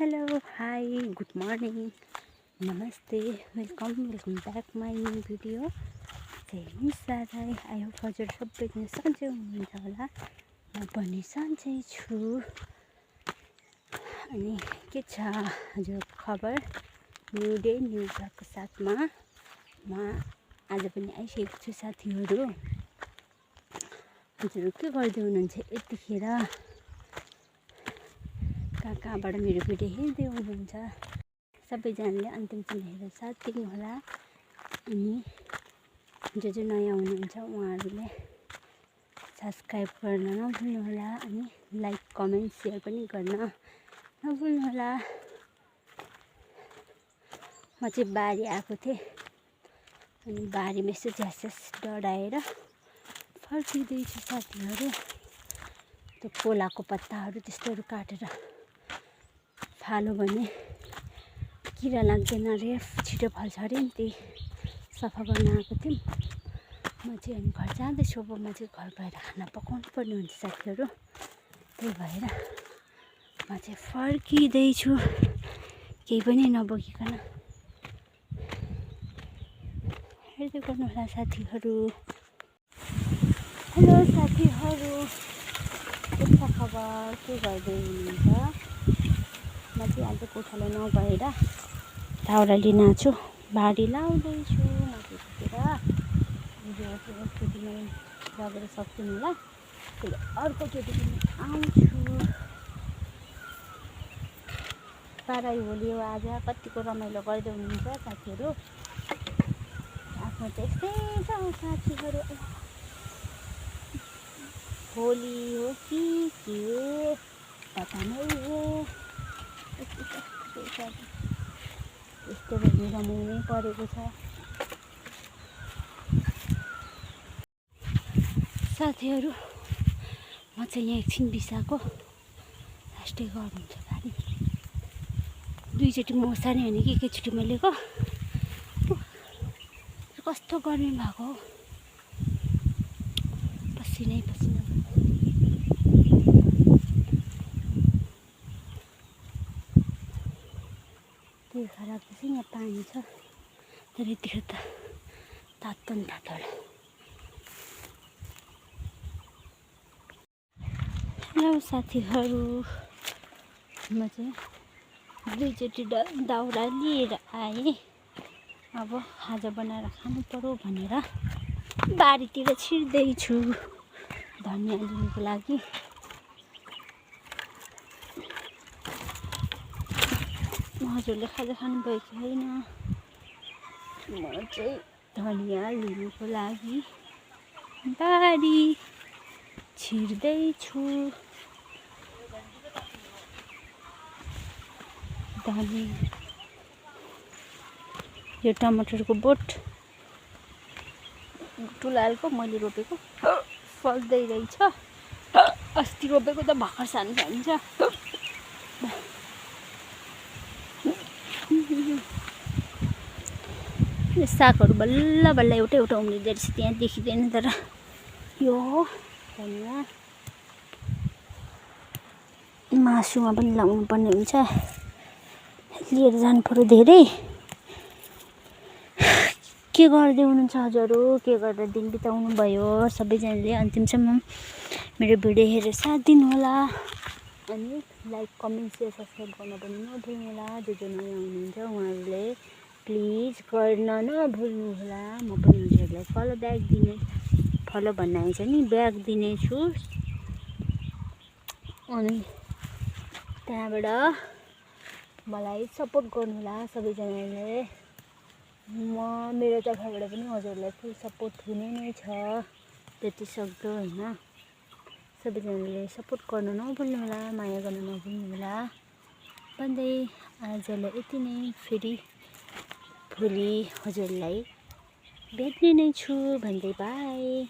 Hello, hi, good morning, namaste, welcome back my new video. Jai Sarai, I hope हजुर सबैजना सन्चै हुनुहुन्छ होला। म पनि सन्चै छु। अनि के छ हजुर खबर? न्यू डे न्यू ब्लगको साथमा म आज पनि आइसकेको छु साथीहरू। हजुर के गर्दै हुनुहुन्छ यतिखेर? कहाँबाट मेरो भिडियो हेर्दै हुनुहुन्छ? सबैजनाले अन्तिमसम्म हेरेर साथ दिनु होला। अनि जो नयाँ हुनुहुन्छ उहाँहरूले सब्सक्राइब गर्न नभुल्नु होला। अनि लाइक कमेन्ट सेयर पनि गर्न नभुल्नु होला। म चाहिँ बारी आएको थिएँ अनि बारीमा यसो झ्यास डढाएर फर्किँदैछु साथीहरू। त्यो कोलाको पत्ताहरू त्यस्तोहरू काटेर फालो भने किरा लाग्दैन अरे, छिटो फल्छ अरे नि, त्यही सफा गर्न आएको थियौँ। म चाहिँ अनि घर जाँदैछु। अब म चाहिँ घर गएर खाना पकाउनु पर्ने हुन्छ साथीहरू। त्यही भएर म चाहिँ फर्किँदैछु केही पनि नबोकिकन। हेर्दै गर्नु होला साथीहरू। हेलो साथीहरू, के छ खबर? के गर्दै हुनुहुन्छ? म चाहिँ आज कोठालाई नगएर दाउरा लिन छु, बारी लाउँदैछु। म त्यतिखेर भिडियो एकचोटिमा लगेर सक्छु होला, फेरि अर्कोचोटि पनि आउँछु। पाराई होली हो आज, कतिको रमाइलो गर्दै हुनुहुन्छ साथीहरू? आफ्नो चाहिँ यस्तै छ साथीहरू। होली हो कि के पता नै हो। यस्तो भने रमाउनै परेको छ साथीहरू। म चाहिँ यहाँ एकछिन बिसाएको लास्टै गर्नुहुन्छ गाडी। दुईचोटि मौसा नै होइन कि एकैचोटि मैले लिएको। कस्तो गर्मी भएको हो, पसिनै पसिना। त्यही खराब चाहिँ यहाँ पानी छ, तर यतिखेर त तातो न तातो होला। हेलो साथीहरू, म चाहिँ दुईचोटि दाउरा लिएर आएँ। अब खाजा बनाएर खानु पर्यो भनेर बारीतिर छिर्दैछु धनियाँ लिनुको लागि। हजुरले खाजा खानुभयो कि होइन? म चाहिँ धनियाँ लिनुको लागि बारी छिर्दैछु। यो टमाटरको बोट टुलालको मैले रोपेको फल्दै रहेछ। अस्ति रोपेको त भर्खर सानो सानो छ। यो सागहरू बल्ल बल्ल एउटै उम्रिँदो रहेछ, त्यहाँ देखिँदैन। तर यो धनियाँ मासुमा पनि लाउनु पर्ने हुन्छ, लिएर जानु पर्यो धेरै। के गर्दै हुनुहुन्छ हजुरहरू? के गरेर दिन बिताउनु भयो? सबैजनाले अन्तिमसम्म मेरो भिडियो हेरेर साथ दिनु होला। अनि लाइक कमेन्ट सेयर सब्सक्राइब गर्न पनि नभुल्नु होला। जो नयाँ हुनुहुन्छ उहाँहरूले प्लिज गर्न नभुल्नु होला। म पनि हजुरहरूलाई फलो भन्न आएछ नि, ब्याक दिनेछु। अनि त्यहाँबाट मलाई सपोर्ट गर्नु होला सबैजनाले। मेरो तर्फबाट पनि हजुरहरूलाई फुल सपोर्ट हुने नै छ, त्यति सक्दो होइन। सबैजनाले सपोर्ट गर्न नभुल्नु होला, माया गर्न नभुल्नु होला भन्दै आजलाई यति नै। फेरि भोलि हजुरलाई भेट्ने नै छु भन्दै बाई।